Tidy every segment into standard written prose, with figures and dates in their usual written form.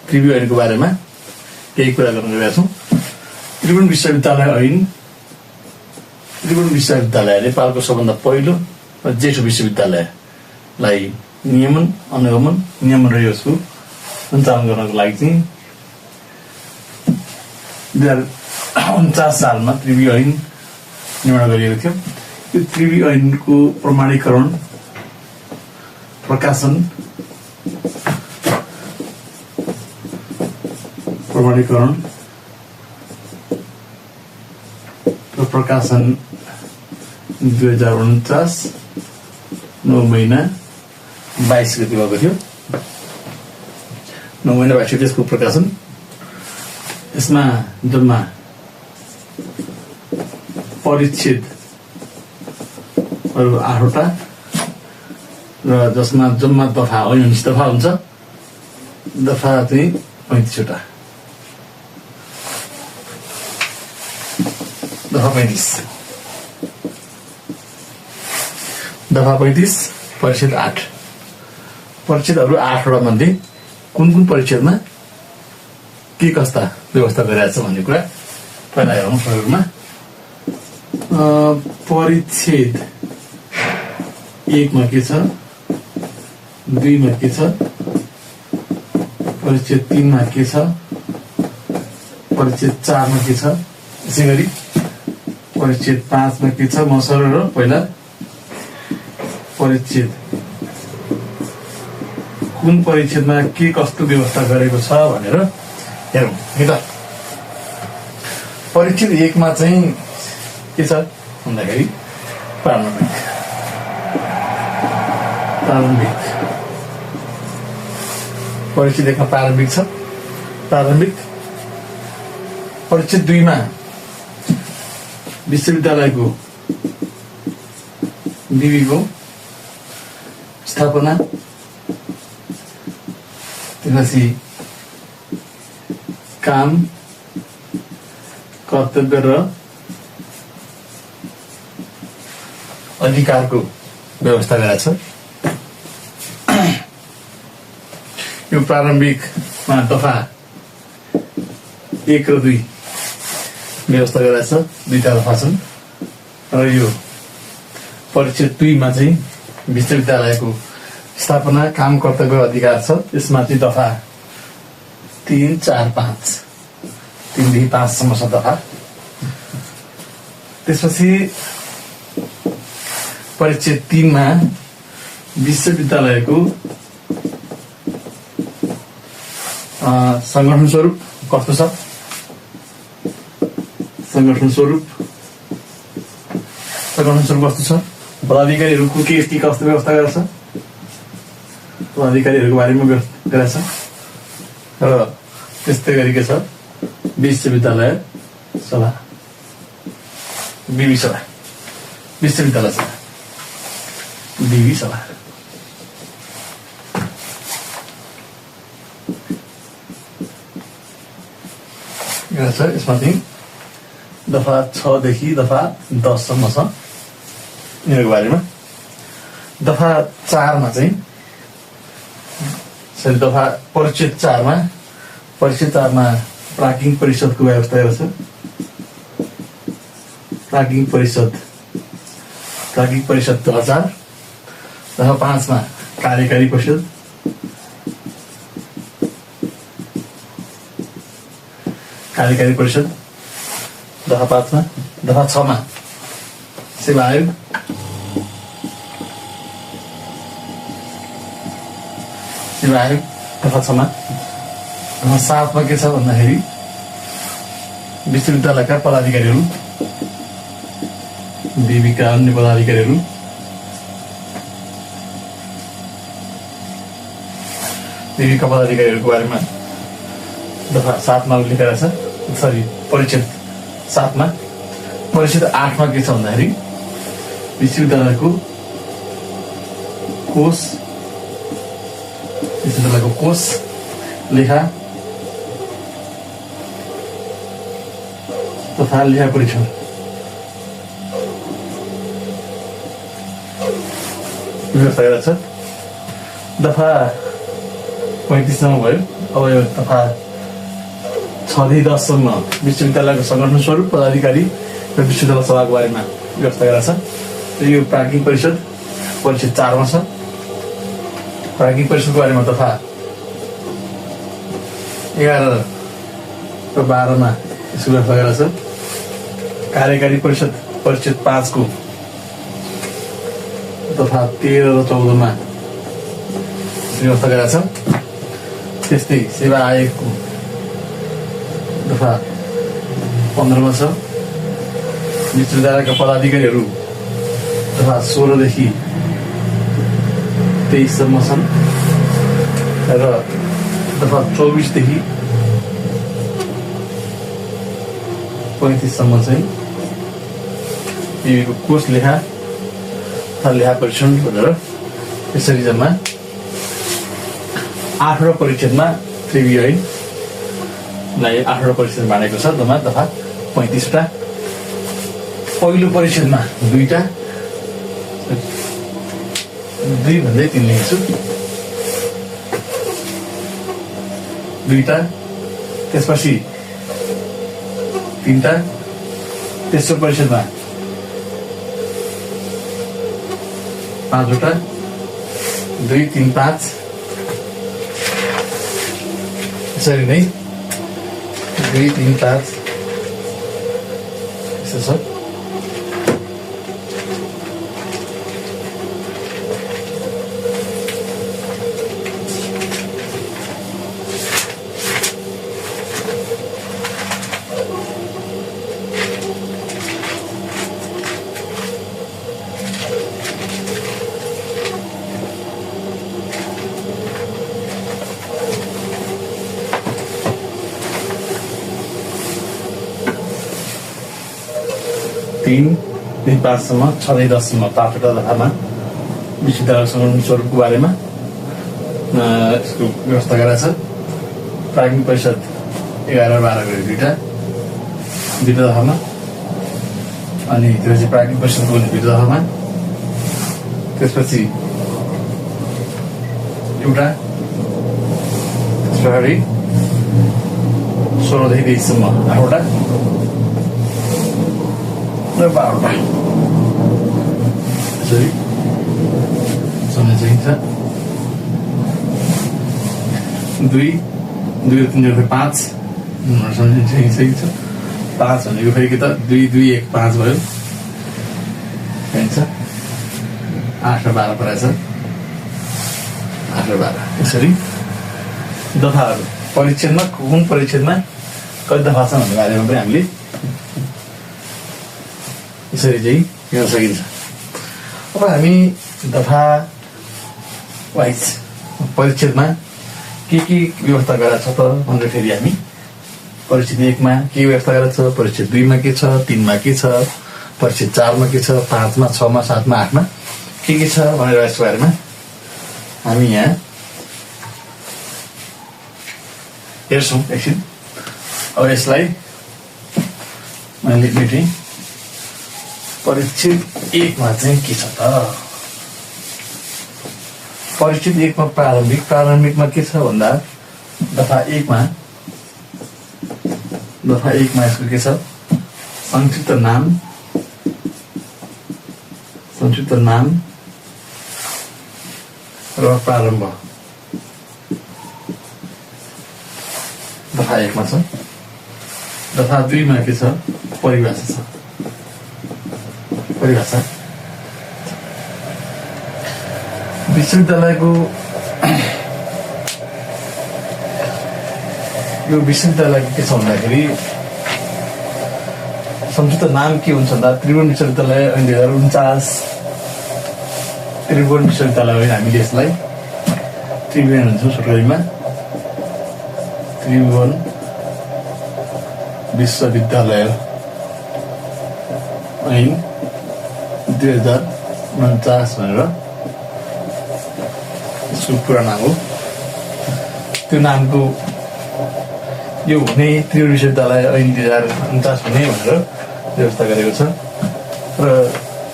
त्रिभुवन ऐनको बारेमा केही कुरा गर्न गएका छौँ। त्रिभुवन विश्वविद्यालय ऐन त्रिभुवन विश्वविद्यालय नेपालको सबभन्दा पहिलो र जेठो विश्वविद्यालयलाई नियमन र यसको सञ्चालन गर्नको लागि चाहिँ 2049 सालमा त्रिभुवन ऐन निर्माण गरिएको थियो। यो त्रिभुवन ऐनको प्रमाणीकरण प्रकाशन र प्रकाशन 2049 9 महिना 22 गते भएको थियो। 9 महिना 22 गते यसको प्रकाशन। यसमा जम्मा परिच्छेदहरू 8 वटा र जसमा जम्मा दफा 19 दफा हुन्छ। दफा चाहिँ 35 वटा। दफा 35 परिच्छेद 8। परिच्छेदहरू 8 वटा मध्ये कुन परिच्छेदमा के कस्ता व्यवस्था गरिरहेको छ भन्ने कुरा पहिला हेरौँ। सुरुमा परिच्छेद 1 मा के छ, 2 मा के छ, परिच्छेद 3 मा के छ, परिच्छेद 4 मा के छ, यसै गरी परिच्छेद 5 मा के छ। म सरल पहिला परिच्छेद कुन परिच्छेदमा के कस्तो व्यवस्था गरेको छ भनेर हेरौँ है त। परिच्छेद 1 मा चाहिँ के छ भन्दाखेरि प्रारम्भिक परिच्छेद 1 मा प्रारम्भिक छ। परिच्छेद 2 मा विश्वविद्यालयको विधिको स्थापना, त्यसपछि काम, कर्तव्य र अधिकारको व्यवस्था गरेको छ। यो प्रारम्भिकमा दफा 1 र 2 व्यवस्था गरेको छ। 2टा दफा छन्। र यो परिच्छेद 2 मा चाहिँ विश्वविद्यालयको स्थापना, काम, कर्तव्य, अधिकार छ। यसमा चाहिँ दफा 3, 4, 5 3 देखि 5 सम्म छ दफा। त्यसपछि परिच्छेद 3 मा विश्वविद्यालयको संगठन स्वरूप कस्तो छ, संगठन स्वरूप कस्तो छ, पदाधिकारीहरूको के कस्तो व्यवस्था गरेको छ, पदाधिकारीहरूको बारेमा गरेको छ। र त्यस्तै गरी के छ विश्वविद्यालय सभा, विवि सभा, विश्वविद्यालय सभा, विवि सभा। यसमा चाहिँ दफा 6 देखि दफा 10 सम्म छ यिनीहरूको बारेमा। दफा 4 मा चाहिँ दफा परिच्छेद 4 मा प्राज्ञिक परिषदको व्यवस्था गर्छ। प्राज्ञिक परिषद 2000। दफा 5 मा कार्यकारी परिषद, दफा 5 मा। दफा 6 मा सेवा आयोग, दफा 6 मा। दफा 7 मा के छ भन्दाखेरि विश्वविद्यालयका पदाधिकारीहरू, विविका अन्य पदाधिकारीहरू, विविका पदाधिकारीहरूको बारेमा दफा 7 मा उल्लेख गरेको छ। सरी, परिच्छेद 7 मा। परिच्छेद 8 मा के छ भन्दाखेरि विश्वविद्यालयको कोष, लेखा तथा लेखा परीक्षण व्यवस्था गरेको छ। दफा 35 सम्म भयो। अब यो तथा 6 देखि 10 सम्म विश्वविद्यालयको संगठन स्वरूप पदाधिकारी र विश्वविद्यालय सभाको बारेमा व्यवस्था गरेको छ। यो प्राज्ञिक परिषद परिच्छेद 4 मा छ। प्राज्ञिक परिषदको बारेमा तथा 11 र 12 मा यसको व्यवस्था गरेको छ। कार्यकारी परिषद परिच्छेद 5 को तथा 13 र 14 मा व्यवस्था गरेको छ। त्यस्तै सेवा आयोगको तथा 15 मा छ। विश्वविद्यालयका पदाधिकारीहरू तथा 16 देखि 23 सम्म छन् र तथा 24 देखि 35 सम्म चाहिँ यो कोष लेखा तथा लेखा परीक्षण भनेर यसरी जम्मा 8 परिच्छेदमा त्रिवी ऐनलाई 8 परिच्छेद बाँडेको छ जम्मा तथा 35 वटा। पहिलो परिच्छेदमा 2टा 2 भन्दै 3 लेख्छु 2टा, त्यसपछि 3टा, तेस्रो परिच्छेदमा 5 वटा 2 3 5 यसरी नै 2 3 5 यसो छ। तीन 5 सम्म 6 देखि 10 सम्म 5 वटा दफामा विश्वविद्यालय संगठन स्वरूपको बारेमा यसको व्यवस्था गरेको छ। प्राज्ञिक परिषद 11 र 12 गरी 2टा दफामा, अनि त्यसपछि प्राज्ञिक परिषदको 2 दफामा, त्यसपछि एउटा, त्यसपछि 16 देखि 23 सम्म 8 वटा र 12 वटा यसरी समय चाहिन्छ। 2 2 3 5 चाहिन्छ। 5 भनेको फेरि के त 2 2 1 5 भयो चाहिन्छ। 8 र 12 परेछ। 8 र 12 यसरी दफाहरू परिच्छेदमा कुन परिच्छेदमा कति दफा छ भन्ने बारेमा पनि हामीले यसरी चाहिँ हेर्न सकिन्छ। अब हामी दफा वाइज परिच्छेदमा के व्यवस्था गरेको छ त भनेर फेरि हामी परिच्छेद 1 मा के व्यवस्था गरेको छ, परिच्छेद 2 मा के छ, 3 मा के छ, परिच्छेद 4 मा के छ, 5 मा 6 मा 7 मा 8 मा के छ भनेर यसको बारेमा हामी यहाँ हेर्छौँ एकछिन। अब यसलाई मैले लेखेँ परिच्छेद 1 मा चाहिँ के छ त। परिच्छेद 1 मा प्रारम्भिकमा के छ भन्दा दफा 1 मा यसको के छ, संक्षिप्त नाम र प्रारम्भ दफा 1 मा छ। दफा 2 मा के छ, परिभाषा छ। परिभाषा विश्वविद्यालयको यो विश्वविद्यालयको के छ भन्दाखेरि संक्षिप्त नाम के हुन्छ भन्दा त्रिभुवन विश्वविद्यालय ऐन 2049 त्रिभुवन विश्वविद्यालय होइन, हामीले यसलाई त्रिभुवन भन्छौँ छोटकरीमा। त्रिभुवन विश्वविद्यालय ऐन 2049 भनेर यसको पुरा नाम हो। त्यो नामको यो हुने त्रिभुवन विश्वविद्यालय ऐन 2049 हुने भनेर व्यवस्था गरेको छ। र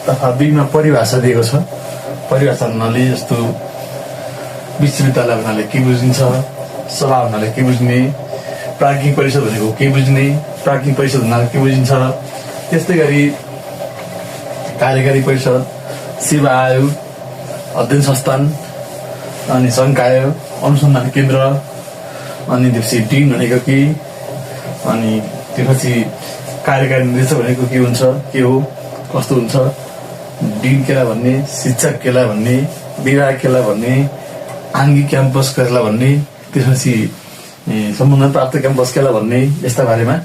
दफा 2 मा परिभाषा दिएको छ। परिभाषा हुनाले जस्तो विश्वविद्यालय भन्नाले के बुझिन्छ, सभा हुनाले के बुझ्ने, प्राज्ञिक परिषद भनेको के बुझ्ने, प्राज्ञिक परिषद हुनाले के बुझिन्छ, त्यस्तै गरी कार्यकारी परिषद, सेवा आयोग, अध्ययन संस्थान, अनि संकाय, अनुसन्धान केन्द्र, अनि त्यसपछि डिन भनेको के, अनि त्यसपछि कार्यकारी निर्देशक भनेको के हुन्छ, के हो, कस्तो हुन्छ, डिन केलाई भन्ने, शिक्षक केलाई भन्ने, विभाग केलाई भन्ने, आङ्गिक क्याम्पस केलाई भन्ने, त्यसपछि सम्बन्धन प्राप्त क्याम्पस केलाई भन्ने, यस्ता बारेमा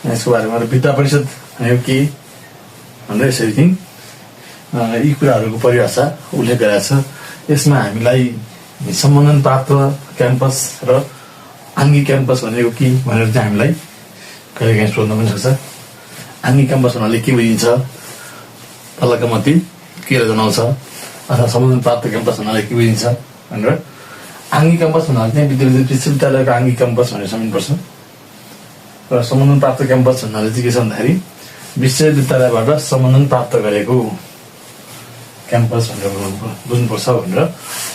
यसको बारेमा विद्या परिषद भनेको के भनेर यसरी चाहिँ यी कुराहरूको परिभाषा उल्लेख गरेको छ। यसमा हामीलाई सम्बन्धन प्राप्त क्याम्पस र आङ्गिक क्याम्पस भनेको के भनेर चाहिँ हामीलाई कहिलेकाहीँ सोध्न पनि सक्छ। आङ्गिक क्याम्पस भन्नाले के बुझिन्छ, तलका मध्ये के जनाउँछ, अथवा सम्बन्धन प्राप्त क्याम्पस भन्नाले के बुझिन्छ भनेर। आङ्गिक क्याम्पस भन्नाले चाहिँ विश्वविद्यालयको आङ्गिक क्याम्पस भनेर सम्झिनुपर्छ र सम्बन्धन प्राप्त क्याम्पस भन्नाले चाहिँ के छ भन्दाखेरि विश्वविद्यालयबाट सम्बन्धन प्राप्त गरेको क्याम्पस भनेर बुझ्नुपर्छ भनेर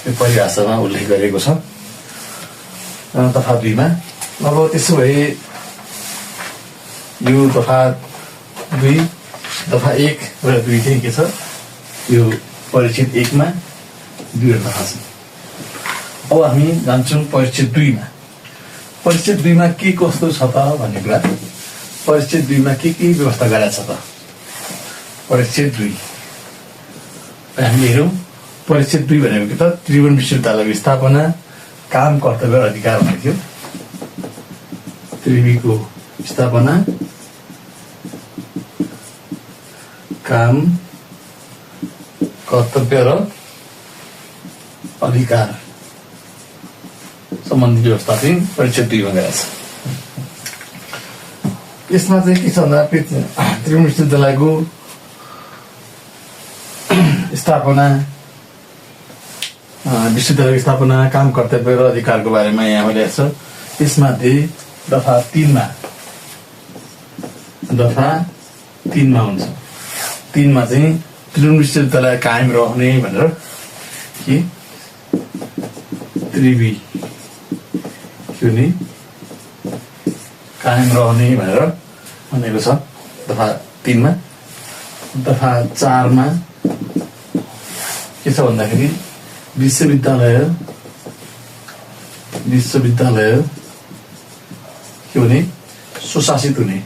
यो परिभाषामा उल्लेख गरिएको छ दफा 2 मा। अब त्यसो भए यो दफा 2, दफा 1 र 2 चाहिँ के छ, यो परिच्छेद 1 मा 2 दफा छ। अब हामी जान्छौँ परिच्छेद 2 मा। परिच्छेद 2 मा के कस्तो छ त भन्ने कुरा, परिच्छेद 2 मा के व्यवस्था गरेको छ त। परिच्छेद 2 हामी हेरौँ। परिच्छेद 2 भनेको के त, त्रिभुवन विश्वविद्यालयको स्थापना, काम, कर्तव्य र अधिकार भनेको थियो। त्रिभुवनको स्थापना, काम, कर्तव्य र अधिकार सम्बन्धी व्यवस्था चाहिँ परिच्छेद 2 मा गरेको छ। यसमा चाहिँ के छ भन्दा त्रिभुवन विश्वविद्यालयको स्थापना, विश्वविद्यालयको स्थापना, काम, कर्तव्य र अधिकारको बारेमा यहाँ लेखेको छ। यसमध्ये दफा 3 मा हुन्छ। 3 मा चाहिँ त्रिभुवन विश्वविद्यालय कायम रहने भनेर के त्रिवी कायम रहने भनेर भनेको छ दफा 3 मा। दफा 4 मा के छ भन्दाखेरि विश्वविद्यालय के हुने, सुशासित हुने,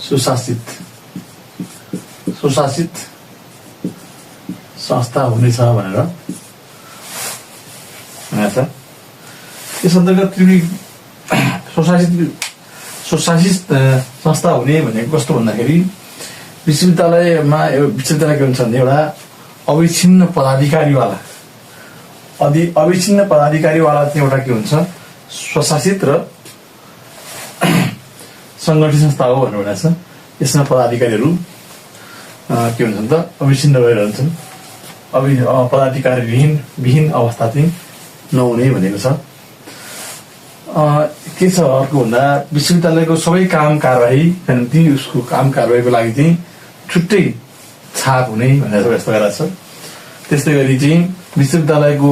सुशासित संस्था हुनेछ भनेर भनेको छ। यस अन्तर्गत सुशासित संस्था हुने भनेको कस्तो भन्दाखेरि विश्वविद्यालयमा विश्वविद्यालय के हुन्छ भने एउटा अविच्छिन्न पदाधिकारीवाला चाहिँ एउटा के हुन्छ, स्वशासित र सङ्गठित संस्था हो भनेर भनेको छ। यसमा पदाधिकारीहरू के हुन्छन् त, अविच्छिन्न भइरहन्छन्। पदाधिकारी विहीन अवस्था चाहिँ नहुने भनेको छ। के छ अर्को भन्दा विश्वविद्यालयको सबै काम कारबाही ती उसको काम कारबाहीको लागि चाहिँ छुट्टै छाप हुने भनेर व्यवस्था गरेको छ। त्यस्तै गरी चाहिँ विश्वविद्यालयको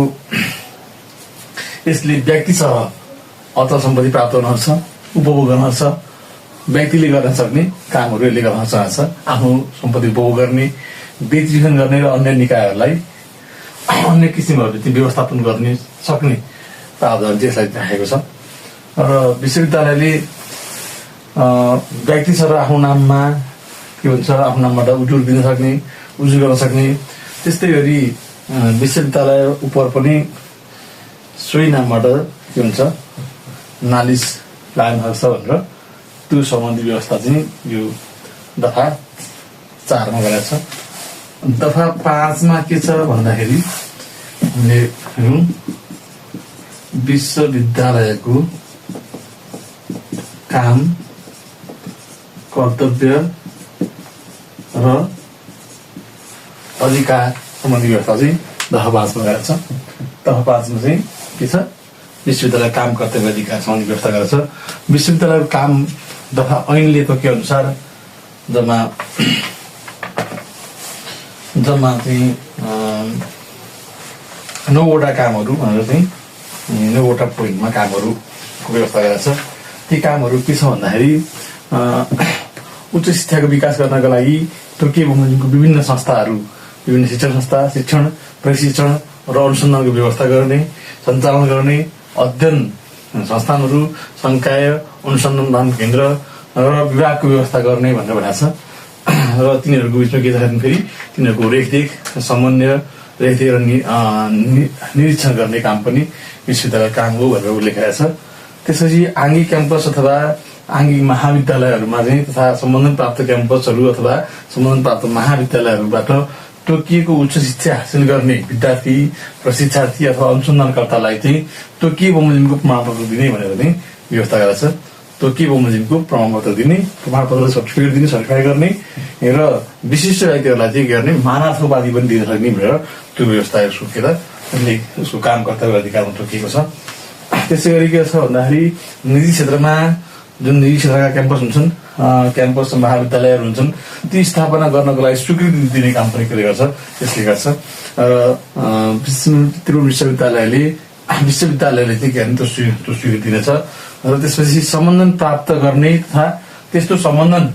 यसले व्यक्तिसँग अचल सम्पत्ति प्राप्त गर्न सक्छ, उपभोग गर्न सक्छ। व्यक्तिले गर्न सक्ने कामहरू यसले गर्न चाहन्छ, आफ्नो सम्पत्ति उपभोग गर्ने, बेचबिखन गर्ने र अन्य निकायहरूलाई अन्य किसिमहरू चाहिँ व्यवस्थापन गर्ने सक्ने प्रावधान त्यसलाई राखेको छ। र विश्वविद्यालयले व्यक्तिसँग आफ्नो नाममा के भन्छ, आफ्नो नामबाट उजुर दिन सक्ने, उजुर गर्न सक्ने। त्यस्तै गरी विश्वविद्यालय उप पनि सोही नामबाट के हुन्छ, नालिस लाग्न सक्छ भनेर त्यो सम्बन्धी व्यवस्था चाहिँ यो दफा 4 मा गरेको छ। दफा 5 मा के छ भन्दाखेरि हामीले विश्वविद्यालयको काम, कर्तव्य र अधिकार सम्बन्धी व्यवस्था चाहिँ दफा 5 मा गरेको छ। दफा 5 मा चाहिँ के छ, विश्वविद्यालय काम, कर्तव्य, अधिकार सम्बन्धी व्यवस्था गरेको छ। विश्वविद्यालयको काम दफा ऐनले तोके अनुसार जम्मा चाहिँ 9 वटा कामहरू भनेर चाहिँ 9वटा पोइन्टमा कामहरूको व्यवस्था गरेको छ। ती कामहरू के छ भन्दाखेरि उच्च शिक्षाको विकास गर्नका लागि तोकिएको बमोजिमको विभिन्न संस्थाहरू, विभिन्न शिक्षण संस्था, शिक्षण, प्रशिक्षण र अनुसन्धानको व्यवस्था गर्ने, सञ्चालन गर्ने, अध्ययन संस्थानहरू, संकाय, अनुसन्धान केन्द्र र विभागको व्यवस्था गर्ने भनेर भनेको छ। र तिनीहरूको बिचमा के छ फेरि तिनीहरूको रेखदेख, समन्वय, रेखदेख र निरीक्षण गर्ने काम पनि विश्वविद्यालय काम हो भनेर उल्लेख गरेको छ। त्यसपछि आङ्गिक क्याम्पस अथवा आङ्गिक महाविद्यालयहरूमा चाहिँ तथा सम्बन्धन प्राप्त क्याम्पसहरू अथवा सम्बन्धन प्राप्त महाविद्यालयहरूबाट तोकिएको उच्च शिक्षा हासिल गर्ने विद्यार्थी, प्रशिक्षार्थी अथवा अनुसन्धानकर्तालाई चाहिँ तोकिएको बमोजिमको प्रमाणपत्र दिने भनेर पनि व्यवस्था गरेको छ। तोकिएको बमोजिमको प्रमाणपत्र दिने, प्रमाणपत्र सर्टिफिकेट दिने, सर्टिफाई गर्ने र विशिष्ट व्यक्तिहरूलाई चाहिँ गर्ने मानार्थ उपाधि पनि दिन सक्ने भनेर त्यो व्यवस्था सुकेर उसको काम कर्तव्य अधिकारमा तोकिएको छ। त्यसै गरी के छ भन्दाखेरि निजी क्षेत्रमा जुन निजी क्षेत्रका क्याम्पस हुन्छन्, क्याम्पस महाविद्यालयहरू हुन्छन्, ती स्थापना गर्नको लागि स्वीकृति दिने काम पनि गर्छ। त्यसले गर्छ र त्रिभुवन विश्वविद्यालयले चाहिँ के भने त्यो स्वीकृति दिनेछ। र त्यसपछि सम्बन्धन प्राप्त गर्ने तथा त्यो सम्बन्धन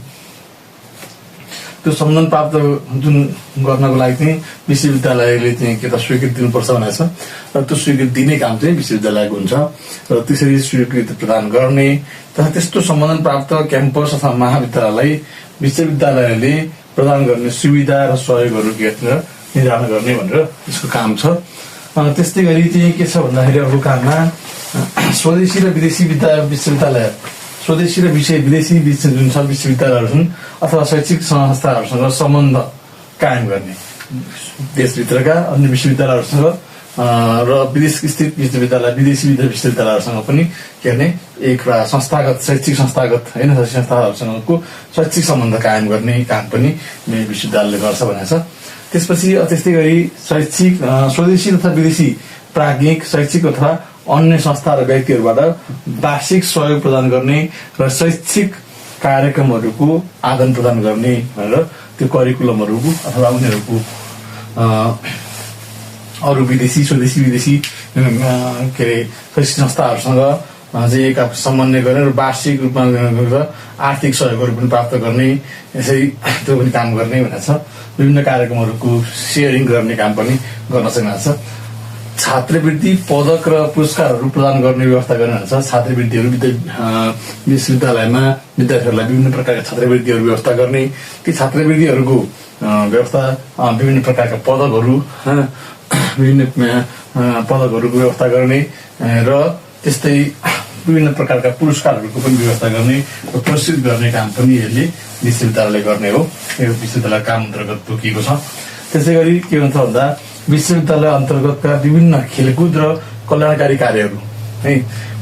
प्राप्त जुन गर्नको लागि चाहिँ विश्वविद्यालयले चाहिँ के त स्वीकृति दिनुपर्छ भनेको छ। र त्यो स्वीकृति दिने काम चाहिँ विश्वविद्यालयको हुन्छ। र त्यसरी स्वीकृति प्रदान गर्ने तथा त्यस्तो सम्बन्धन प्राप्त क्याम्पस अथवा महाविद्यालयलाई विश्वविद्यालयले प्रदान गर्ने सुविधा र सहयोगहरू निर्धारण गर्ने भनेर यसको काम छ। त्यस्तै गरी चाहिँ के छ भन्दाखेरि अर्को काममा स्वदेशी र विदेशी विश्वविद्यालय, स्वदेशी र विदेशी जुन छ विश्वविद्यालयहरू छन् अथवा शैक्षिक संस्थाहरूसँग सम्बन्ध कायम गर्ने, देशभित्रका अन्य विश्वविद्यालयहरूसँग र विदेश स्थित विश्वविद्यालय, विदेशी विश्वविद्यालयहरूसँग पनि के गर्ने एक संस्थागत शैक्षिक संस्थागत होइन शैक्षिक संस्थाहरूसँगको शैक्षिक सम्बन्ध कायम गर्ने काम पनि विश्वविद्यालयले गर्छ भनेको छ। त्यसपछि त्यस्तै गरी शैक्षिक स्वदेशी तथा विदेशी प्राज्ञिक, शैक्षिक अथवा अन्य संस्था र व्यक्तिहरूबाट वार्षिक सहयोग प्रदान गर्ने र शैक्षिक कार्यक्रमहरूको आदान प्रदान गर्ने भनेर त्यो करिकुलमहरूको अथवा उनीहरूको अरू विदेशी, स्वदेशी, विदेशी के अरे शैक्षिक संस्थाहरूसँग चाहिँ एक समन्वय गर्ने र वार्षिक रूपमा आर्थिक सहयोगहरू पनि प्राप्त गर्ने, यसरी त्यो पनि काम गर्ने भनेको छ। विभिन्न कार्यक्रमहरूको सेयरिङ गर्ने काम पनि गर्न सक्ने छ। छात्रवृत्ति, पदक र पुरस्कारहरू प्रदान गर्ने व्यवस्था गर्ने हुन्छ। छात्रवृत्तिहरू विश्वविद्यालयमा विद्यार्थीहरूलाई विभिन्न प्रकारका छात्रवृत्तिहरू व्यवस्था गर्ने, ती छात्रवृत्तिहरूको व्यवस्था विभिन्न प्रकारका पदकहरू विभिन्न पदकहरूको व्यवस्था गर्ने र त्यस्तै विभिन्न प्रकारका पुरस्कारहरूको पनि व्यवस्था गर्ने र पुरस्कृत गर्ने काम पनि यसले विश्वविद्यालयले गर्ने हो। यो विश्वविद्यालय काम अन्तर्गत तोकिएको छ। त्यसै गरी के हुन्छ भन्दा विश्वविद्यालय अन्तर्गतका विभिन्न खेलकुद र कल्याणकारी कार्यहरू है,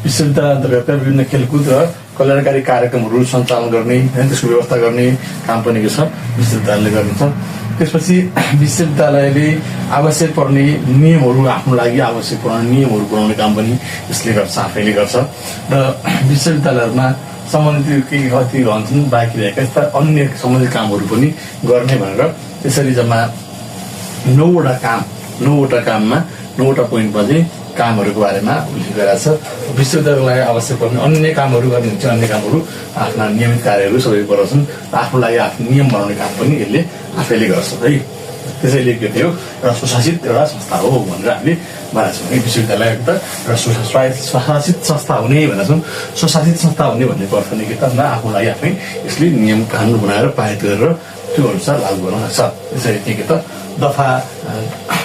विश्वविद्यालय अन्तर्गतका विभिन्न खेलकुद र कल्याणकारी कार्यक्रमहरू सञ्चालन गर्ने, त्यसको व्यवस्था गर्ने काम पनि के छ विश्वविद्यालयले गर्नेछ। त्यसपछि विश्वविद्यालयले आवश्यक पर्ने नियमहरू, आफ्नो लागि आवश्यक पर्ने नियमहरू बनाउने काम पनि यसले गर्छ, आफैले गर्छ। र विश्वविद्यालयहरूमा सम्बन्धित केही कति रहन्छन् बाँकी रहेका यस्ता अन्य सम्बन्धित कामहरू पनि गर्ने भनेर त्यसरी जम्मा 9वटा काममा 9वटा पोइन्टमा चाहिँ कामहरूको बारेमा उल्लेख गरेको छ। विश्वविद्यालयलाई आवश्यक पर्ने अन्य कामहरू गर्ने हुन्छ, अन्य कामहरू आफ्ना नियमित कार्यहरू सबै गराउँछन् र आफ्नो लागि आफ्नो नियम बनाउने काम पनि यसले आफैले गर्छ है। त्यसैले के थियो एउटा स्वशासित एउटा संस्था हो भनेर हामीले भनेको छौँ। विश्वविद्यालय एउटा स्वशासित संस्था हुने भनेको छौँ। स्वशासित संस्था हुने भन्नेको अर्थ नै के त भन्दा आफ्नो लागि आफै यसले नियम कानुन बनाएर पारित गरेर त्यो अनुसार लागू गर्न सक्छ। त्यसैले के त दफा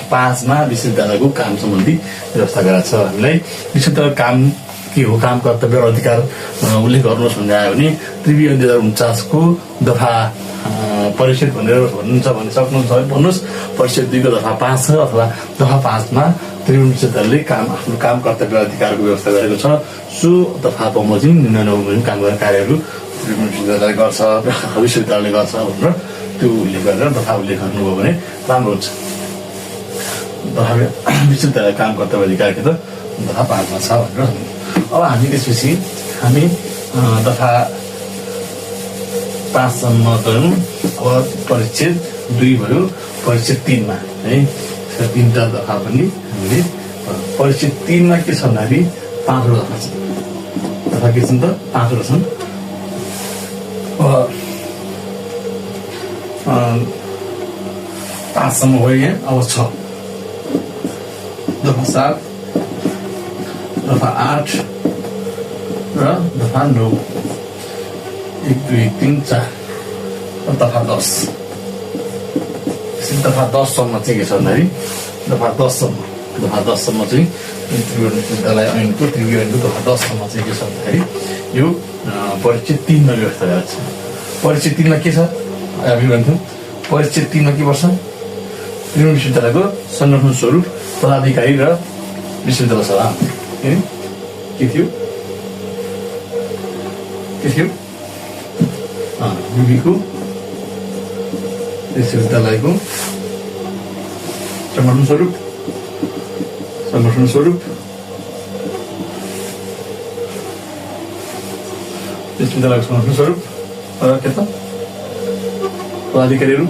5 मा विश्वविद्यालयको काम सम्बन्धी व्यवस्था गराएको छ। हामीलाई विश्वविद्यालय काम के हो, काम कर्तव्य र अधिकार उल्लेख गर्नुहोस् भन्ने आयो भने त्रिभुवन 2049 को दफा परिषद भनेर भन्नुहुन्छ भने सक्नुहुन्छ भन्नुहोस्। परिषद 2 को दफा 5 छ अथवा दफा 5 मा त्रिभुवन विश्वविद्यालयले आफ्नो काम कर्तव्य अधिकारको व्यवस्था गरेको छ। सो दफा बमोजिम निर्णय नबमोजिम काम गर्ने कार्यहरू त्रिभुवन विश्वविद्यालयले गर्छ, विश्वविद्यालयले गर्छ भनेर त्यो उल्लेख गरेर दफा उल्लेख गर्नुभयो भने राम्रो हुन्छ। दफा विश्वविद्यालय काम कर्तव्य अधिकार के त दफा 5 मा छ भनेर। अब हामी त्यसपछि हामी दफा 5 सम्म गयौँ। अब परिच्छेद 2 भयो, परिच्छेद 3 मा है 3टा दफा पनि हामीले परिच्छेद 3 मा के छ भन्दाखेरि 5 वटा दफा छन्। दफा के छन् त 5 वटा छन्। 5 सम्म हो यहाँ, अब 6 दफा 7 दफा 8 र दफा 9 1 2 3 4 दफा 10। दफा 10 सम्म चाहिँ के छ भन्दाखेरि दफा 10 सम्म चाहिँ त्रिकोण विद्यालय ऐनको त्रिकोणको दफा 10 सम्म चाहिँ के छ भन्दाखेरि यो परिच्छेद 3 मा व्यवस्था गरेको छ। परिच्छेद 3 मा के छ हामी भन्थ्यौँ, परिच्छेद 3 मा के पर्छ, त्रिकोण विश्वविद्यालयको संगठन स्वरूप, पदाधिकारी र विश्वविद्यालय सभा के थियो युबीको विश्वविद्यालयको संगठन स्वरूप विश्वविद्यालयको संगठन स्वरूप र के त पदाधिकारीहरू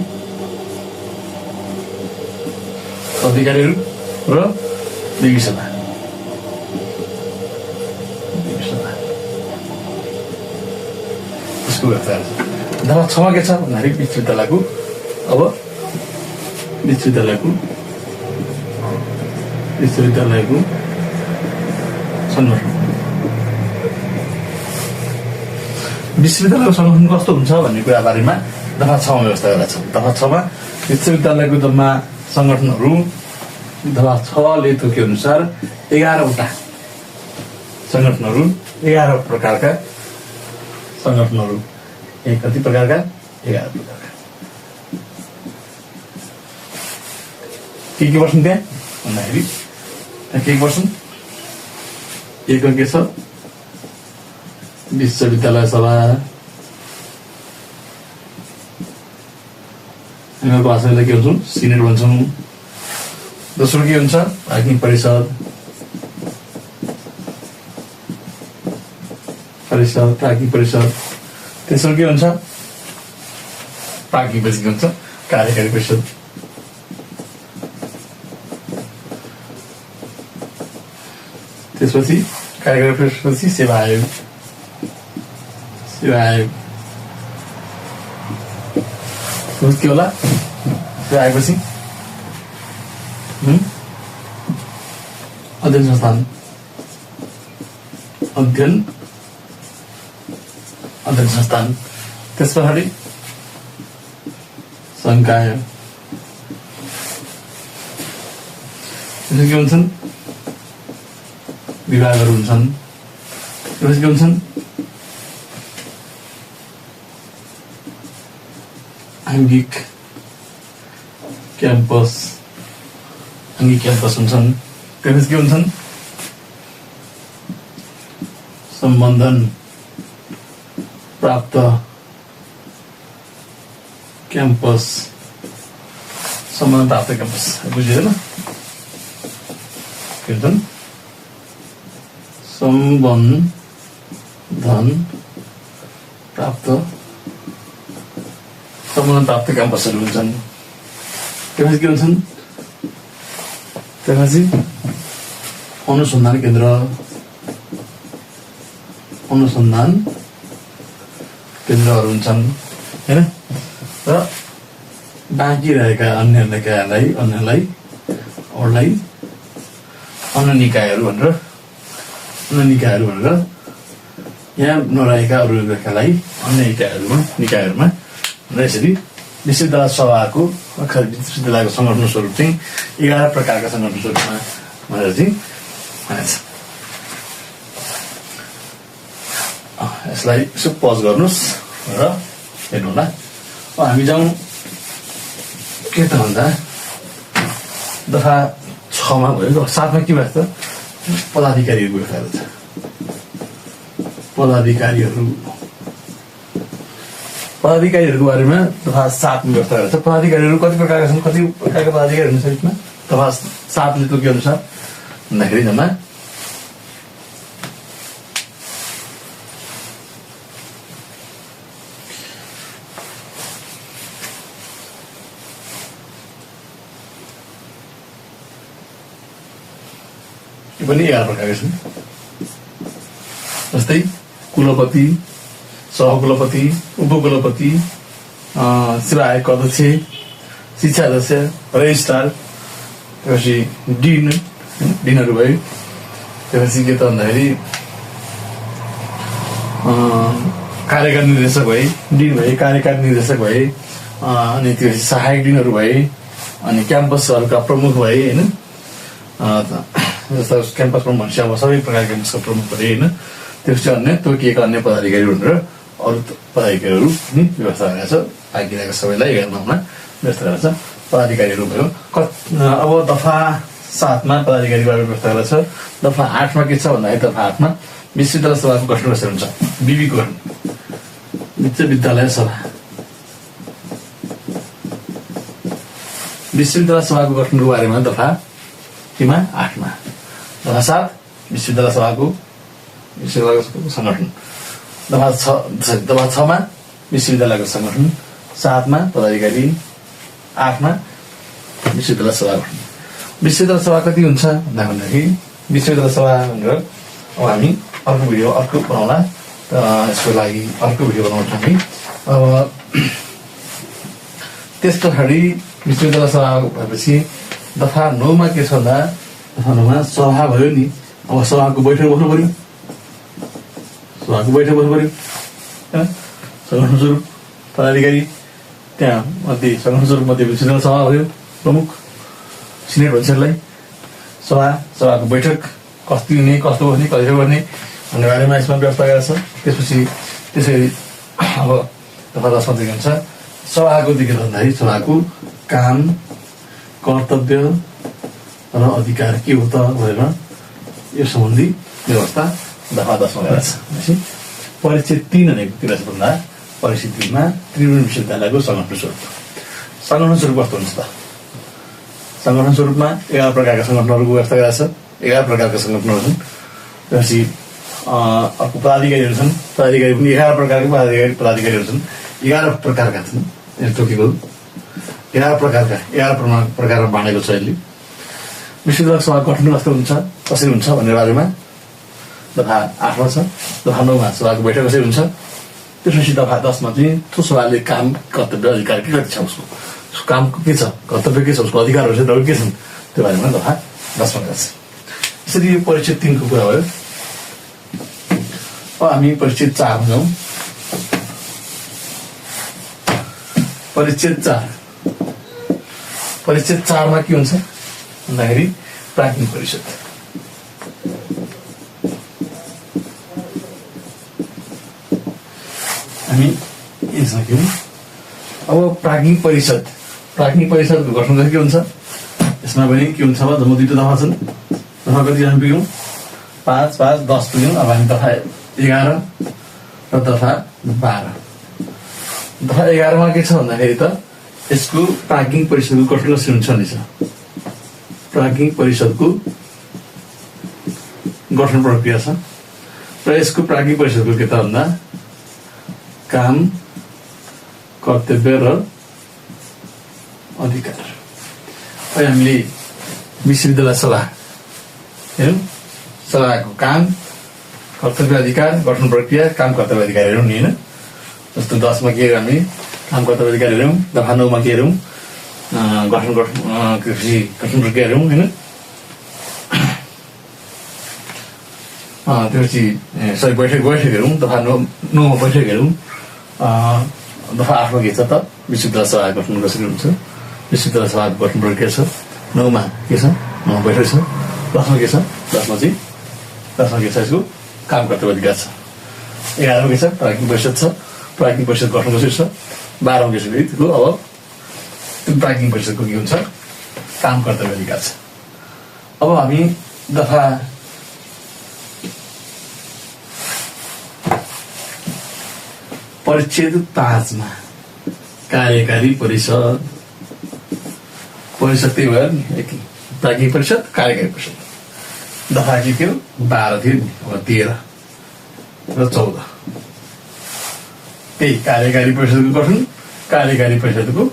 र देवी सभा। यसको व्यवस्था दफा 6 मा के छ भन्दाखेरि विश्वविद्यालयको संगठन। विश्वविद्यालयको संगठन कस्तो हुन्छ भन्ने कुरा बारेमा दफा 6 मा व्यवस्था गरेका छ। दफा 6 मा विश्वविद्यालयको जम्मा संगठनहरू दफा 6 ले तोके अनुसार 11 वटा संगठनहरू, 11 प्रकारका संगठनहरू, कति प्रकारका 11 प्रकारका के पर्छन् त्यहाँ भन्दाखेरि के पर्छन्, एक के छ विश्वविद्यालय सभा, यिनीहरूको भाषालाई के भन्छौँ सिनेट भन्छौँ। दोस्रो के हुन्छ प्राज्ञिक परिषद, प्राज्ञिक परिषद। तेस्रो के हुन्छ प्राज्ञिक परिषद हुन्छ कार्यकारी परिषद। त्यसपछि कार्यकारी परिषदपछि सेवा आयोग के होला, सेवा आएपछि अध्ययन संस्थान। त्यस पछाडि संकाय, के हुन्छन् विभागहरू हुन्छन्। त्यसपछि के हुन्छन् आङ्गिक क्याम्पस हुन्छन्। त्यसपछि के हुन्छन् सम्बन्धन प्राप्त क्याम्पस, बुझियो न के हुन्छन् सम्बन्धन प्राप्त क्याम्पसहरू हुन्छन्। त्यसपछि के हुन्छन्, त्यसपछि अनुसन्धान केन्द्रहरू हुन्छन् हैन। र बाँकी रहेका अन्य निकायहरूलाई अन्य निकायहरू भनेर यहाँ नरहेका अरू रहेकालाई अन्य निकायहरूमा र यसरी विश्वविद्यालय सभाको विश्वविद्यालयको संगठन स्वरूप चाहिँ 11 प्रकारका संगठन स्वरूपमा भनेर चाहिँ भनेछ। यसलाई यसो पज गर्नुहोस् र हेर्नुहोला। हामी जाउँ के त भन्दा दफा 6 मा भयो। 7 मा के भयो त पदाधिकारीहरूको व्यवस्था छ। पदाधिकारीहरूको बारेमा दफा 7 मा व्यवस्था गरेको छ। पदाधिकारीहरू कति प्रकारका छन्, कति प्रकारका पदाधिकारी हुनुहुन्छ यसमा दफा 7 ले तोके अनुसार भन्दाखेरि जम्मा 7 ती पनि 11 प्रकारका छन्। जस्तै कुलपति, सहकुलपति, उपकुलपति, सहायक अध्यक्ष, शिक्षा अध्यक्ष, रजिस्ट्रार, त्यसपछि डिनहरू भयो। त्यसपछि के त भन्दाखेरि कार्यकारी निर्देशक भए, डिन भए, कार्यकारी निर्देशक भए, अनि त्यसपछि सहायक डिनहरू भए, अनि क्याम्पसहरूका प्रमुख भए होइन। जस्तो क्याम्पस प्रमुख भनेपछि अब सबै प्रकारका क्याम्पसका प्रमुख भए होइन। त्यसपछि अन्य तोकिएका अन्य पदाधिकारीहरू र अरू पदाधिकारीहरू पनि व्यवस्था गरेका छ। बाँकी रहेका सबैलाई 11 नम्बरमा व्यवस्था गरेका छ। पदाधिकारीहरू भयो। अब दफा 7 मा पदाधिकारी बारे व्यवस्था गरेको छ। दफा 8 मा के छ भन्दाखेरि दफा 8 मा विश्वविद्यालय सभाको गठन कसरी हुन्छ, बिबीको गठन, विश्वविद्यालय सभा। विश्वविद्यालय सभाको गठनको बारेमा दफा 8 मा। दफा 7 विश्वविद्यालय सभाको संगठन। दफा 6 मा विश्वविद्यालयको संगठन, 7 मा पदाधिकारी, 8 मा विश्वविद्यालय सभा गठन। विश्वविद्यालय सभा कति हुन्छ भन्दाखेरि विश्वविद्यालय सभा भनेर अब हामी अर्को भिडियो अर्को बनाउला। यसको लागि अर्को भिडियो बनाउँछ हामी। अब त्यस पछाडि विश्वविद्यालय सभा भएपछि दफा 9 मा के छ भन्दा दफा 9 मा सभा भयो नि। अब सभाको बैठक बस्नु पर्यो, सभाको बैठक बस्नु पर्यो होइन। संगठन स्वरूप पदाधिकारी त्यहाँ मध्ये संगठन स्वरूप मध्ये विश्वविद्यालय सभा भयो प्रमुख, सिनेट भन्छ यसलाई। सभाको बैठक कति हुने, कस्तो गर्ने, कहिले गर्ने भन्ने बारेमा यसमा व्यवस्था गरेको छ। त्यसपछि त्यसरी अब दफा 10 मा के हुन्छ, सभाको के भन्दाखेरि सभाको काम, कर्तव्य र अधिकार के हो त भनेर यो सम्बन्धी व्यवस्था दफा 10 मा गरेको छ। परिच्छेद 3 भनेको के रहेछ भन्दा परिच्छेद 3 मा त्रिभुवन विश्वविद्यालयको संगठन स्वरूप। संगठन स्वरूप कस्तो हुन्छ त? संगठन स्वरूपमा 11 प्रकारका संगठनहरूको व्यवस्था गरेको छ। 11 प्रकारका संगठनहरू छन्। त्यसपछि अर्को पदाधिकारीहरू छन्। पदाधिकारी पनि 11 प्रकारका पदाधिकारीहरू छन्। 11 प्रकारका छन्। तोकेको 11 प्रकारमा बाँडेको छ यसले। विश्वविद्यालय सभा गठन कस्तो हुन्छ, कसरी हुन्छ भन्ने बारेमा दफा 8 मा छ। दफा 9 मा सभाको बैठक कसरी हुन्छ। त्यसपछि दफा 10 मा चाहिँ त्यो सभाले काम, कर्तव्य, अधिकार के कति छ, उसको कामको के छ, कर्तव्य के छ, उसको अधिकारहरू चाहिँ के छन्, त्यो बारेमा दफा 10 मा छ। यसरी यो परिच्छेद 3 को कुरा भयो। अब हामी परिच्छेद 4 मा जाउँ। परिच्छेद 4 मा के हुन्छ भन्दाखेरि प्राज्ञिक परिषद। हामी के सक्यौँ। अब प्राज्ञिक परिषदको गठन चाहिँ के हुन्छ, यसमा पनि के हुन्छ अब जम्मा 2 दफा छन्। दफा कति हामी पुग्यौँ, 5, 10 पुग्यौँ। अब हामी दफा 11 र दफा 12। दफा 11 मा के छ भन्दाखेरि त यसको प्राज्ञिक परिषदको गठन कसरी हुन्छ नि छ। प्राज्ञिक परिषदको गठन प्रक्रिया छ र यसको प्राज्ञिक परिषदको के त भन्दा काम, कर्तव्य र अधिकार। अहिले हामीले विश्वविद्यालय सभा हेरौँ। सभाको काम, कर्तव्य, अधिकार, गठन प्रक्रिया, काम, कर्तव्य, अधिकार हेरौँ नि होइन। जस्तो 10 मा के हामी काम, कर्तव्य, अधिकार हेरौँ। दफा 9 मा के हेरौँ, गठन प्रक्रिया हेरौँ होइन। त्यसपछि बैठक हेरौँ। दफा 9 मा बैठक हेरौँ। दफा 8 मा के छ त विश्वविद्यालय सभा गठन कसरी हुन्छ, विश्वविद्यालय सभाको गठन प्रक्रिया छ। 9 मा के छ, 9 मा बैठक छ। 10 मा के छ, 10 मा के छ यसको काम, कर्तव्य, अधिकार छ। 11 मा के छ, प्राज्ञिक परिषद छ। प्राज्ञिक परिषद गठन कसरी छ। 12 मा के छ त्यसको अब त्यो प्राज्ञिक परिषदको के हुन्छ, काम, कर्तव्य, अधिकार छ। अब हामी दफा परिच्छेद 5 मा कार्यकारी परिषद त्यही भयो नि, प्राज्ञिक परिषद, कार्यकारी परिषद। दफा के थियो, 12 थियो नि। अब 13 र 14 त्यही कार्यकारी परिषदको गठन, कार्यकारी परिषदको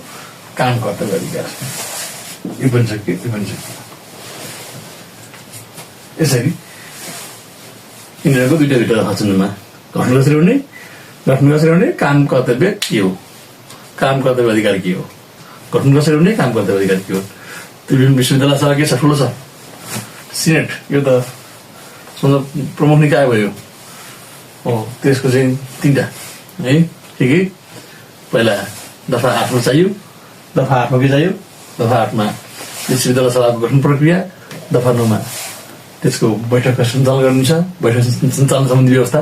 काम, कर्तव्य, अधिकार। यो पनि सक्यो, यो पनि सक्यो। यसरी यिनीहरूको दुईटा दफा छन् घट्नु कसरी हुने काम कर्तव्य के हो, काम कर्तव्य अधिकार के हो, घट्नु कसरी हुने काम कर्तव्य अधिकार के हो। त्रिभुवन विश्वविद्यालय सभा के छ, ठुलो छ, सिनेट यो त प्रमुख निकाय भयो हो। त्यसको चाहिँ 3टा है ठिकै। पहिला दफा 8 मा चाहियो, दफा 8 मा के चाहियो, दफा 8 मा विश्वविद्यालय सभाको गठन प्रक्रिया, दफा 9 मा त्यसको बैठकका सञ्चालन गर्नु छ, बैठक सञ्चालन सम्बन्धी व्यवस्था,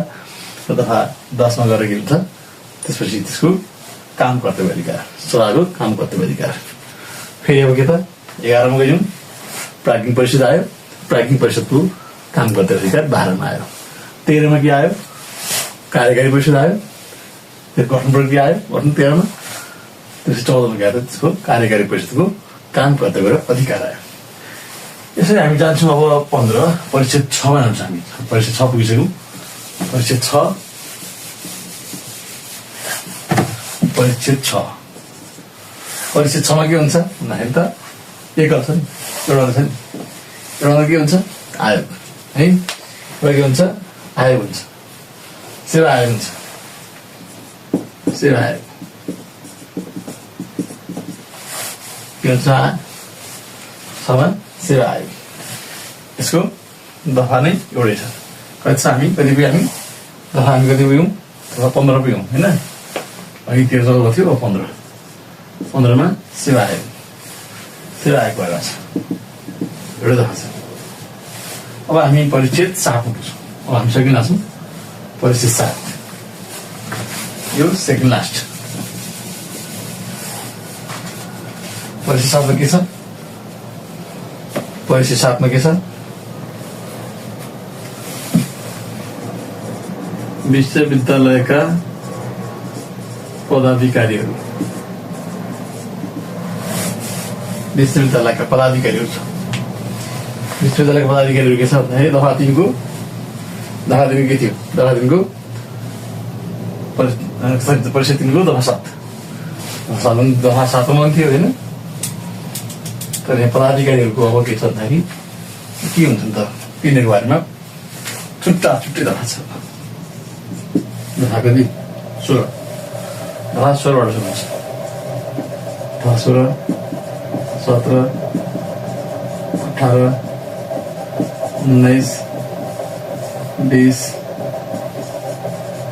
र दफा 10 मा गएर के हुन्छ, त्यसपछि त्यसको काम कर्तव्य अधिकार, सभाको काम कर्तव्य अधिकार। फेरि अब के त 11 मा गयौँ, प्राज्ञिक परिषद आयो, प्राज्ञिक परिषदको काम कर्तव्य अधिकार 12 मा आयो। 13 मा के आयो, कार्यकारी परिषद आयो, त्यो गठन प्रक्रिया आयो, गठन 13 मा। त्यसपछि 14 मा गएर त्यसको कार्यकारी परिषदको काम कर्तव्य र अधिकार आयो। यसरी हामी जान्छौँ अब 15 परिच्छेद 6 मा जान्छौँ हामी। परिच्छेद 6 पुगिसक्यौँ। परिच्छेद 6 परिच्छेद 6 मा के हुन्छ भन्दाखेरि त एकल छ नि, एउटा छ नि, एउटा के हुन्छ आयोग है, एउटा के हुन्छ आयोग हुन्छ, सेवा आयोग हुन्छ, सेवा आयोग के हुन्छ सभा सेवा आयोग। यसको दफा नै एउटै छ। कति छ हामी, कति पुग्यौँ हामी, दफा हामी कति पुग्यौँ, दफा 15 पुग्यौँ होइन। अघि 13 चल्नु थियो, अब 15 मा सेवा आयोग, सेवा आयोग भएर छ, एउटै दफा छ। अब हामी परिच्छेद 7 मा पुग्छौँ। अब हामी सकिन छौँ परिच्छेद 7, यो सेकेन्ड लास्ट। परिच्छेद 7 मा के छ, परिच्छेद 7 मा के छ, विश्वविद्यालयका पदाधिकारीहरू, विश्वविद्यालयका पदाधिकारीहरू छ। विश्वविद्यालयका पदाधिकारीहरू के छ भन्दाखेरि दफा 3 को के थियो, दफा 3 को परिच्छेद 3 को दफा 7, दफा 7 मा थियो होइन। तर यहाँ पदाधिकारीहरूको अब के छ भन्दाखेरि के हुन्छ नि त, तिनीहरूको बारेमा छुट्टा छुट्टै दफा छ। दफा कति 16, दफा 16बाट सुरु हुन्छ। दफा 16, 17, 18, 19, 20,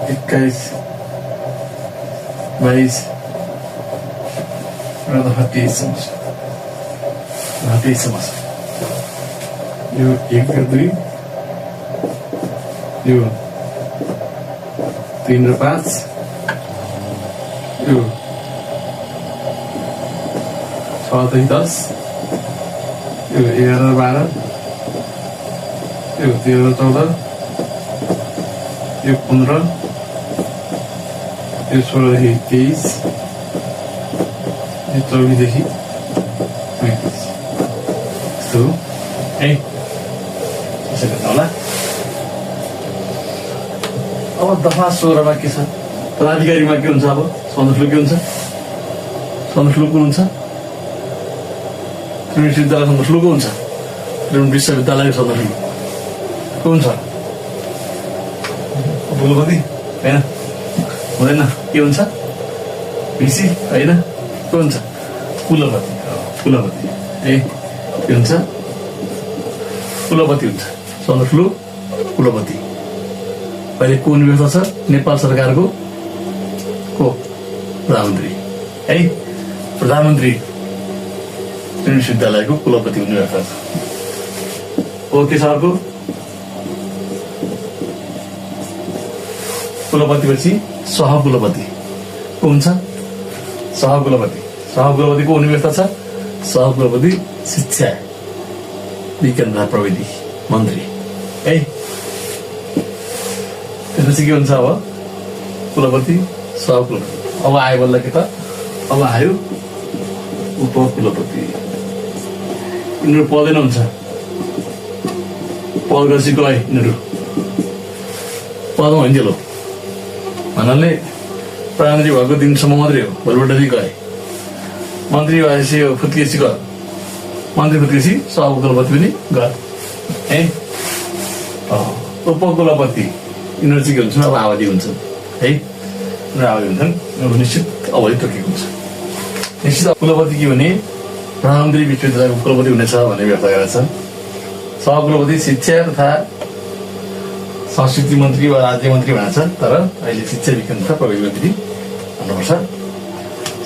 21, 22 र दफा 23 सम्म छ। यो 1 र 2, यो 3 र 5, यो 6 र 10, यो 11 र 12, यो 13 र 14, यो 15, यो 16 देखि 23, यो 24 देखि 35 यस्तो है। त्यसैले होला। अब दफा 16 मा के छ, पदाधिकारीमा के हुन्छ, अब सन्दर्भ के हुन्छ, सन्दर्भ कुन हुन्छ, त्रिभुवन विश्वविद्यालय सन्दर्भ को हुन्छ, त्रिभुवन विश्वविद्यालय सन्दर्भ को हुन्छ, कुलपति होइन, हुँदैन, के हुन्छ भिसी होइन, के हुन्छ कुलपति, कुलपति है, के हुन्छ कुलपति हुन्छ, सन्दर्भ कुलपति। अहिले कुन व्यवस्था छ, नेपाल सरकारको को प्रधानमन्त्री है, प्रधानमन्त्री त्रिभुवन विश्वविद्यालयको कुलपति हुने व्यवस्था छ। के छ अर्को, कुलपतिपछि सहकुलपति को हुन्छ, सहकुलपति, सहकुलपति को हुने व्यवस्था छ, सहकुलपति शिक्षा विज्ञान तथा प्रविधि मन्त्री है। त्यसपछि के हुन्छ, अब कुलपति सहकुलपति। अब आयो बल्ल के त, अब आयो उपकुलपति। यिनीहरू पदैन हुन्छ, पद गरेपछि गए यिनीहरू पदमा होइन, भन्नाले प्रधानमन्त्री भएको दिनसम्म मात्रै हो, भोलिपल्ट चाहिँ गए। मन्त्री भएपछि फुत्किएपछि गयो, मन्त्री फुत्किएपछि सहकुलपति पनि गयो है। उपकुलपति यिनीहरू चाहिँ के हुन्छन् अब अवधि हुन्छन् है अवधि हुन्छन् निश्चित अवधि तोकेको हुन्छ निश्चित कुलपति के भने प्रधानमन्त्री विश्वविद्यालयको कुलपति हुनेछ भन्ने व्यवस्था गरेको छ सहकुलपति शिक्षा तथा संस्कृति मन्त्री वा राज्य मन्त्री भनेको छ तर अहिले शिक्षा विज्ञान तथा प्रविधि मन्त्री भन्नुपर्छ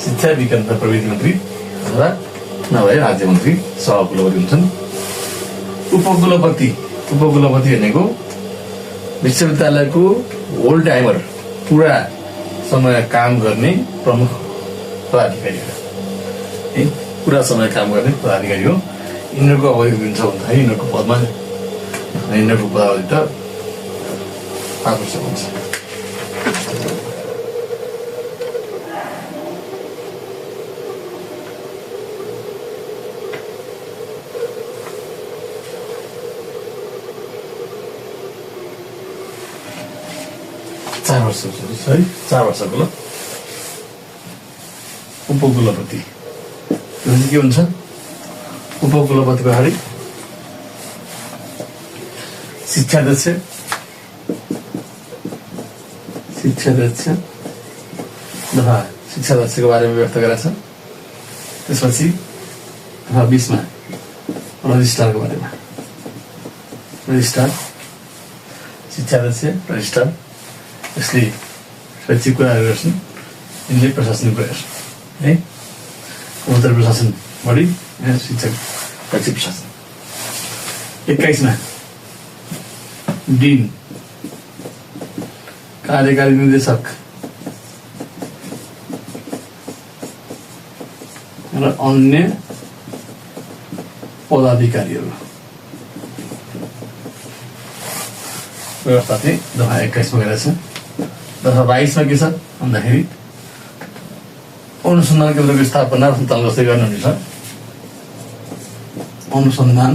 शिक्षा विज्ञान तथा प्रविधि मन्त्री अथवा नभए राज्य मन्त्री सहकुलपति हुन्छन् उपकुलपति भनेको विश्वविद्यालयको होल टाइमर पुरा समय काम गर्ने प्रमुख पदाधिकारी हो पुरा समय काम गर्ने पदाधिकारी हो यिनीहरूको अवधि दिन्छ भन्दाखेरि यिनीहरूको पदमा यिनीहरूको पदावधि त 5 वर्ष हुन्छ 4 वर्ष है 4 वर्षको ल उपकुलपति के हुन्छ उपकुलपतिको अगाडि शिक्षाध्यक्ष तथा शिक्षाध्यक्षको बारेमा व्यक्त गरेको छ त्यसपछि तथा 20 मा रजिस्ट्रारको बारेमा रजिस्ट्रार शिक्षाध्यक्ष रजिस्ट्रार यसले शैक्षिक कुराहरू गर्छन् यिनले प्रशासनिक कुरा गर्छन् है उत्तर प्रशासन बढी शिक्षक शैक्षिक प्रशासन 21 मा डीन कार्यकारी निर्देशक र अन्य पदाधिकारीहरू व्यवस्था चाहिँ दफा 21 मा गरेको छ दफा 22 मा के छ भन्दाखेरि अनुसन्धान केन्द्रको स्थापना र सञ्चालन कसरी गर्ने हुन्छ अनुसन्धान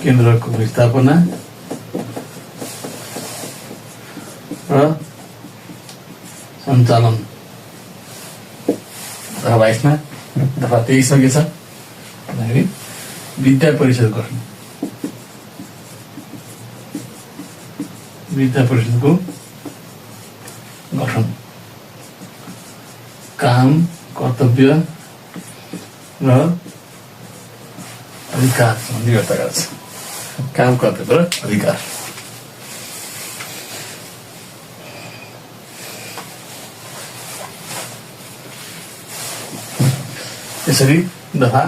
केन्द्रको स्थापना र सञ्चालन दफा 22 मा दफा 23 मा के छ भन्दाखेरि विद्या परिषद गठन विद्या परिषदको गठन काम कर्तव्य र अधिकार सम्बन्धी व्यवस्था गर्छ काम कर्तव्य र अधिकार यसरी दफा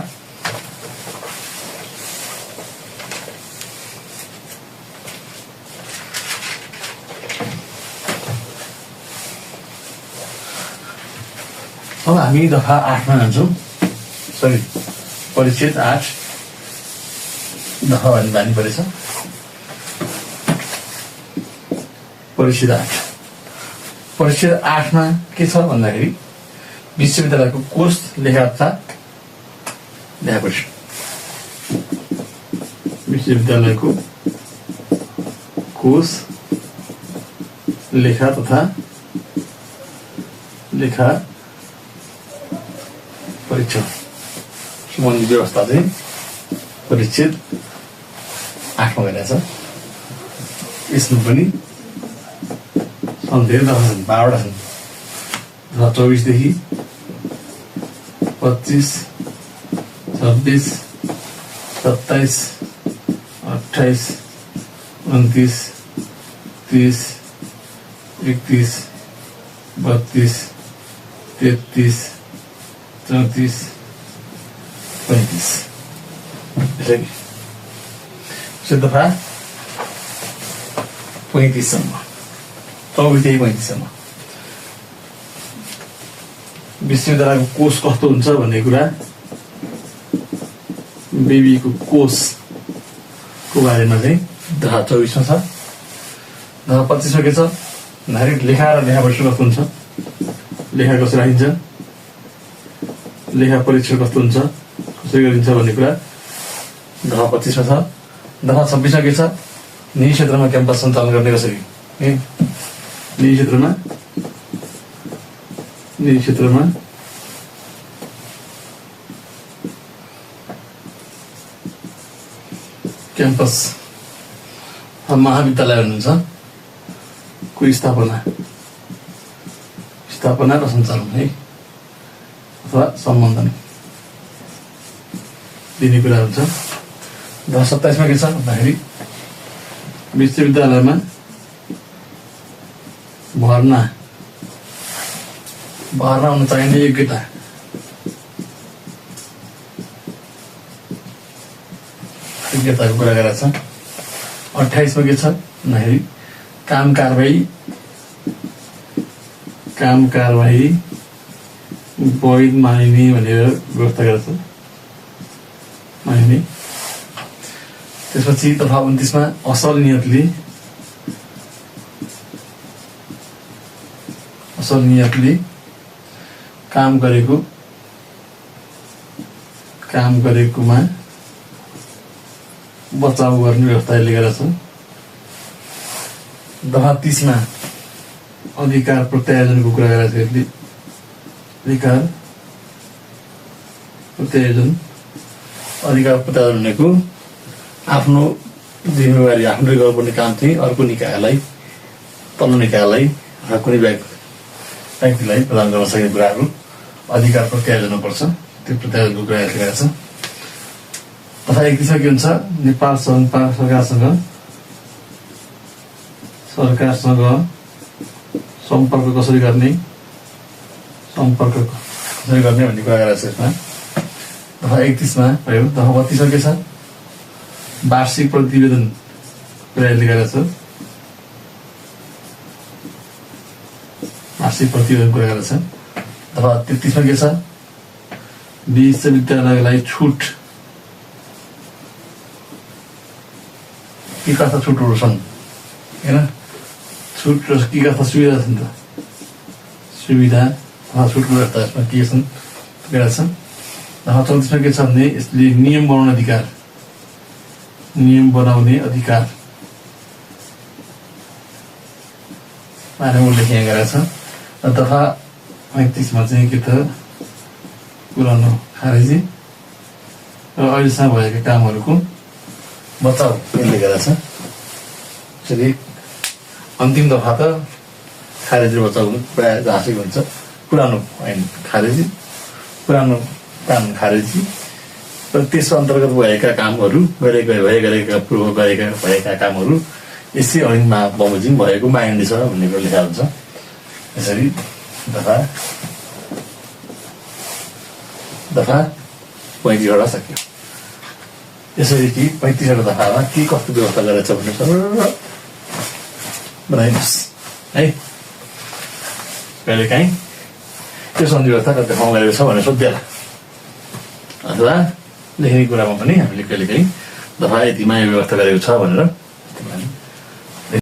अब हामी दफा 8 मा जान्छौँ सरी परिच्छेद 8 दफा भन्ने बानी परेछ परिच्छेद 8 मा के छ भन्दाखेरि विश्वविद्यालयको कोष लेखा तथा लेखा परिषद विश्वविद्यालयको कोष लेखा तथा लेखा परीक्षण सम्बन्धी व्यवस्था चाहिँ परिच्छेद 8 मा गरेको छ यसमा पनि धेरै दफा छन् 12 छन् 24 देखि 25 26 27 28 29 30 31 32 33 34 35 दफा 35 सम्म 24 देखि 35 सम्म विश्वविद्यालयको कोष कस्तो हुन्छ भन्ने कुरा बेबीको कोषको बारेमा चाहिँ दफा 24 मा छ दफा 25 मा के छ भन्दाखेरि लेखा र लेखा परीक्षण कस्तो हुन्छ लेखा कसरी राखिन्छ लेखा परीक्षण कस्तो हुन्छ कसरी गरिन्छ भन्ने कुरा दफा 25 मा छ दफा 26 मा के छ निजी क्षेत्रमा क्याम्पस सञ्चालन गर्ने कसरी निजी क्षेत्रमा क्याम्पस अथवा महाविद्यालय हुनुहुन्छ को स्थापना र सञ्चालन है अथवा सम्बन्धन दिने कुरा हुन्छ। 27 मा के छ भन्दाखेरि विश्वविद्यालयमा भर्ना हुन चाहिने योग्यताको कुरा गरेको छ। 28 मा के छ भन्दाखेरि काम कारबाही वैध मानिने भनेर व्यवस्था गरेको छ मानिने। त्यसपछि तथा 29 मा असल नियतले काम गरेकोमा बचाउ गर्ने व्यवस्था लेखेर छ। दफा 30 मा अधिकार प्रत्यायोजनको कुरा गरेको छ। अधिकार प्रत्यायोजन भनेको आफ्नो जिम्मेवारी आफूले गर्नुपर्ने काम चाहिँ अर्को निकायलाई तल्लो निकायलाई अथवा कुनै व्यक्तिलाई प्रदान गर्न सक्ने कुराहरू अधिकार प्रत्यायोजन पर्छ। त्यो प्रत्यायोजनको कुरा लेखेको छ। तथा 31 मा के हुन्छ नेपाल सरकारसँग सम्पर्क कसरी गर्ने भन्ने कुरा गरेको छ यसमा। दफा 31 मा भयो। दफा 32 मा के छ वार्षिक प्रतिवेदन कुरा लेखेको छ। वार्षिक प्रतिवेदन कुरा गरेको छ। दफा 33 मा के छ विश्वविद्यालयलाई छुट के कस्ता छुटहरू छन् हैन छुट र के कस्ता सुविधा छन् त सुविधा अथवा छुटको व्यवस्था यसमा के छन् गरेको छ। दफा 34 मा के छ भने यसले नियम बनाउने अधिकार उल्लेख यहाँ गरेको छ। दफा 35 मा चाहिँ के त पुरानो खारेजी र अहिलेसम्म भएका कामहरूको बचाउ लेखेको छ। त्यसरी अन्तिम दफा त खारेजी बचाउ प्रायः झाँसेको हुन्छ। पुरानो ऐन खारेजी पुरानो काम खारेजी र त्यसको अन्तर्गत भएका कामहरू पूर्व भएका कामहरू यसै ऐनमा बमोजिम भएको मानिने छ भन्ने कुरा लेखेको हुन्छ। यसरी दफा 35 वटा सक्यो। यसरी कि 35 वटा दफामा के कस्तो व्यवस्था गरेछ भन्ने बनाइनुहोस् है। कहिलेकाहीँ त्यो सन्धि व्यवस्था कति ठाउँ गरेको छ भनेर सोध्देला अथवा लेख्ने कुरामा पनि हामीले कहिलेकाहीँ दफा यतिमा यो व्यवस्था गरेको छ भनेर